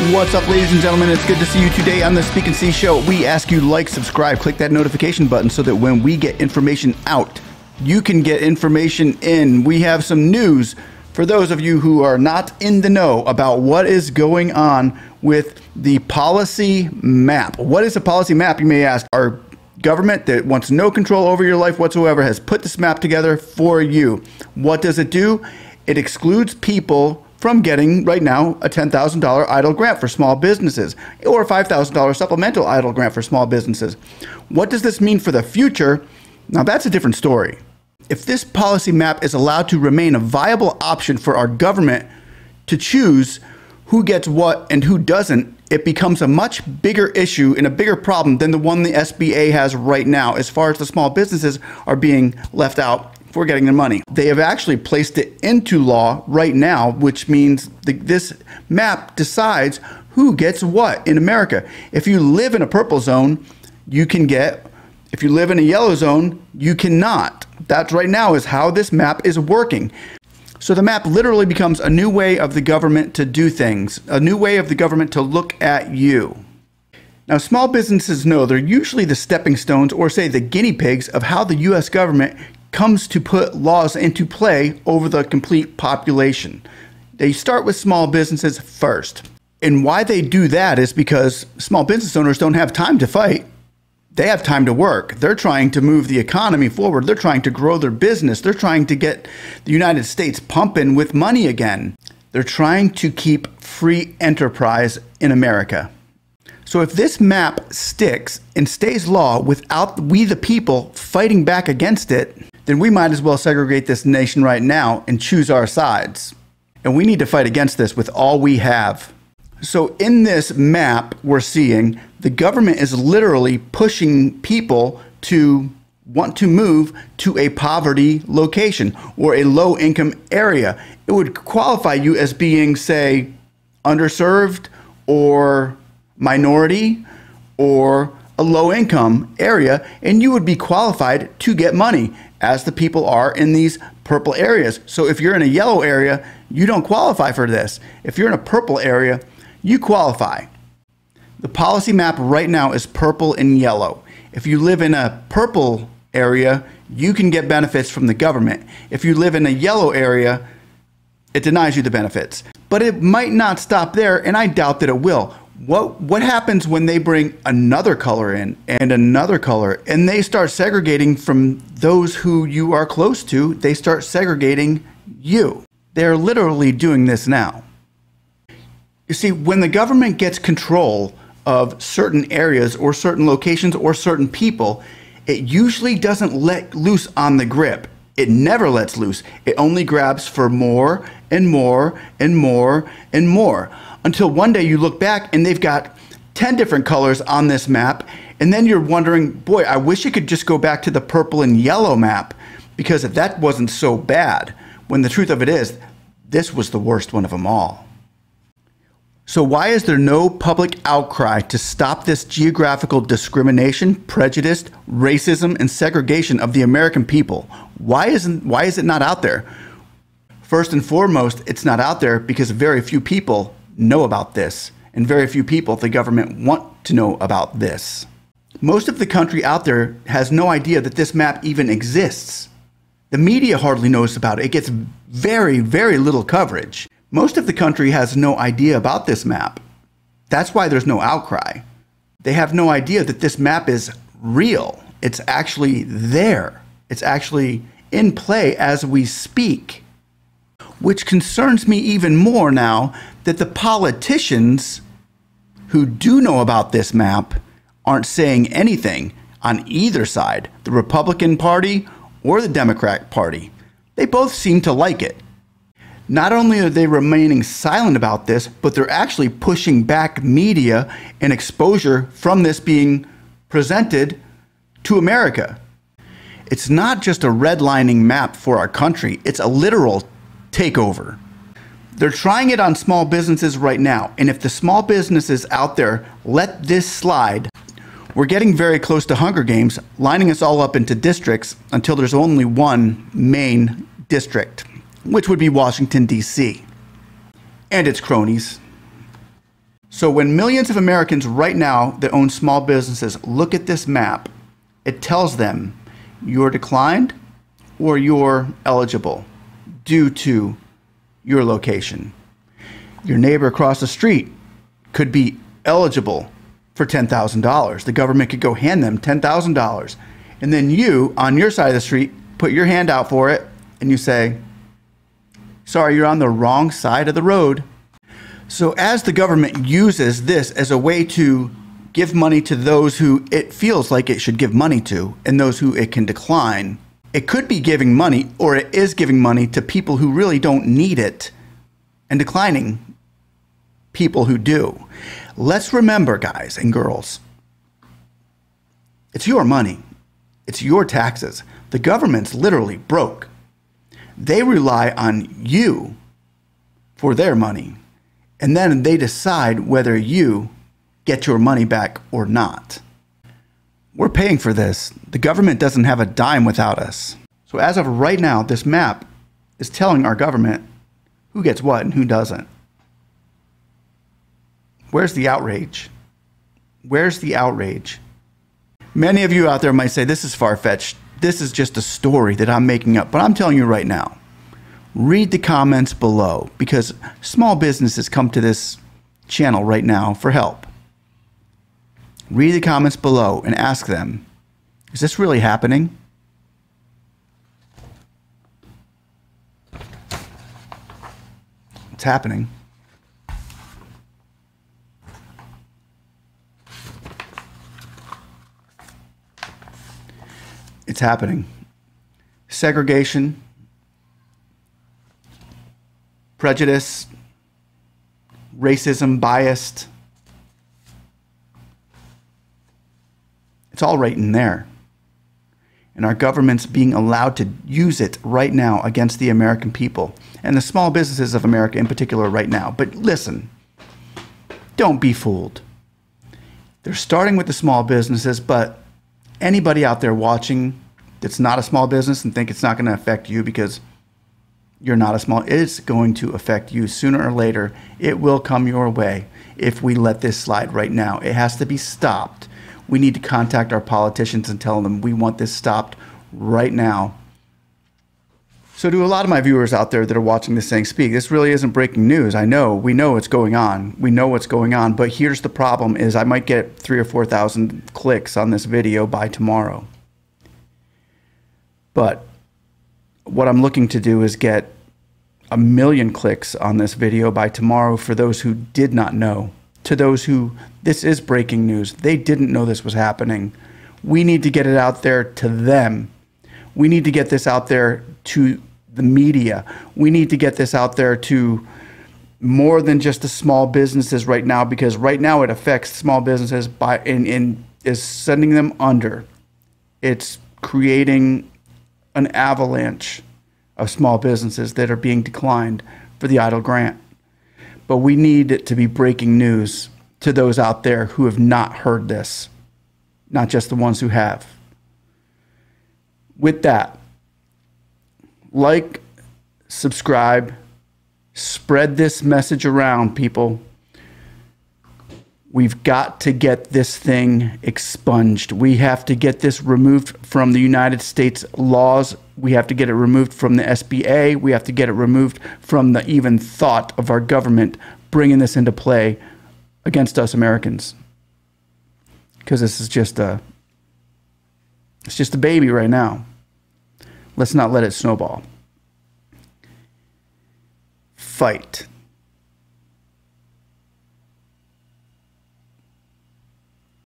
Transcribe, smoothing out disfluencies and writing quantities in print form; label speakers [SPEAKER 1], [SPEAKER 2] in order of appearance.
[SPEAKER 1] What's up, ladies and gentlemen? It's good to see you today on the Speak and See show. We ask you like, subscribe, click that notification button so that when we get information out, you can get information in. We have some news for those of you who are not in the know about what is going on with the policy map. What is a policy map, you may ask? Our government that wants no control over your life whatsoever has put this map together for you. What does it do? It excludes people from getting, right now, a $10,000 EIDL grant for small businesses or a $5,000 supplemental EIDL grant for small businesses. What does this mean for the future? Now, that's a different story. If this policy map is allowed to remain a viable option for our government to choose who gets what and who doesn't, it becomes a much bigger issue and a bigger problem than the one the SBA has right now as far as the small businesses are being left out for getting their money. They have actually placed it into law right now, which means this map decides who gets what in America. If you live in a purple zone, you can get. If you live in a yellow zone, you cannot. That right now is how this map is working. So the map literally becomes a new way of the government to do things, a new way of the government to look at you. Now, small businesses know they're usually the stepping stones, or say the guinea pigs, of how the U.S. government comes to put laws into play over the complete population. They start with small businesses first. And why they do that is because small business owners don't have time to fight. They have time to work. They're trying to move the economy forward. They're trying to grow their business. They're trying to get the United States pumping with money again. They're trying to keep free enterprise in America. So if this map sticks and stays law without we the people fighting back against it, then we might as well segregate this nation right now and choose our sides. And we need to fight against this with all we have. So in this map we're seeing, the government is literally pushing people to want to move to a poverty location or a low income area. It would qualify you as being, say, underserved or minority or a low income area, and you would be qualified to get money as the people are in these purple areas. So if you're in a yellow area, you don't qualify for this. If you're in a purple area, you qualify. The policy map right now is purple and yellow. If you live in a purple area, you can get benefits from the government. If you live in a yellow area, it denies you the benefits. But it might not stop there, and I doubt that it will. What happens when they bring another color in and another color, and they start segregating from those who you are close to? They start segregating you. They're literally doing this now. You see, when the government gets control of certain areas or certain locations or certain people, it usually doesn't let loose on the grip. It never lets loose. It only grabs for more and more and more and more, until one day you look back and they've got 10 different colors on this map, and then you're wondering, boy, I wish it could just go back to the purple and yellow map, because if that wasn't so bad, when the truth of it is, this was the worst one of them all. So why is there no public outcry to stop this geographical discrimination, prejudice, racism, and segregation of the American people? Why is it not out there? First and foremost, it's not out there because very few people know about this, and very few people the government want to know about this. Most of the country out there has no idea that this map even exists. The media hardly knows about it. It gets very, very little coverage. Most of the country has no idea about this map. That's why there's no outcry. They have no idea that this map is real. It's actually there. It's actually in play as we speak. Which concerns me even more now that the politicians who do know about this map aren't saying anything on either side, the Republican Party or the Democrat Party. They both seem to like it. Not only are they remaining silent about this, but they're actually pushing back media and exposure from this being presented to America. It's not just a redlining map for our country, it's a literal takeover. They're trying it on small businesses right now, and if the small businesses out there let this slide, we're getting very close to Hunger Games, lining us all up into districts until there's only one main district, which would be Washington, D.C. and its cronies. So when millions of Americans right now that own small businesses look at this map, it tells them you're declined or you're eligible due to your location. Your neighbor across the street could be eligible for $10,000. The government could go hand them $10,000. And then you, on your side of the street, put your hand out for it and you say, sorry, you're on the wrong side of the road. So as the government uses this as a way to give money to those who it feels like it should give money to and those who it can decline, it could be giving money, or it is giving money to people who really don't need it and declining people who do. Let's remember, guys and girls, it's your money. It's your taxes. The government's literally broke. They rely on you for their money, and then they decide whether you get your money back or not. We're paying for this. The government doesn't have a dime without us. So as of right now, this map is telling our government who gets what and who doesn't. Where's the outrage? Where's the outrage? Many of you out there might say, this is far-fetched. This is just a story that I'm making up. But I'm telling you right now, read the comments below, because small businesses come to this channel right now for help. Read the comments below and ask them, is this really happening? It's happening. It's happening. Segregation, prejudice, racism, biased. It's all right in there. And our government's being allowed to use it right now against the American people and the small businesses of America in particular right now. But listen, don't be fooled. They're starting with the small businesses, but anybody out there watching that's not a small business and think it's not going to affect you because you're not a small, it's going to affect you sooner or later. It will come your way if we let this slide right now. It has to be stopped. We need to contact our politicians and tell them we want this stopped right now. So to a lot of my viewers out there that are watching this saying, Speak, this really isn't breaking news. I know, we know what's going on. We know what's going on, but here's the problem is I might get 3,000 or 4,000 clicks on this video by tomorrow. But what I'm looking to do is get 1 million clicks on this video by tomorrow for those who did not know. To those who, this is breaking news. They didn't know this was happening. We need to get it out there to them. We need to get this out there to the media. We need to get this out there to more than just the small businesses right now, because right now it affects small businesses by is sending them under. It's creating an avalanche of small businesses that are being declined for the EIDL grant. But we need it to be breaking news to those out there who have not heard this, not just the ones who have. With that, like, subscribe, spread this message around, people. We've got to get this thing expunged. We have to get this removed from the United States laws. We have to get it removed from the SBA. We have to get it removed from the even thought of our government bringing this into play against us Americans. Because this is just it's just a baby right now. Let's not let it snowball. Fight.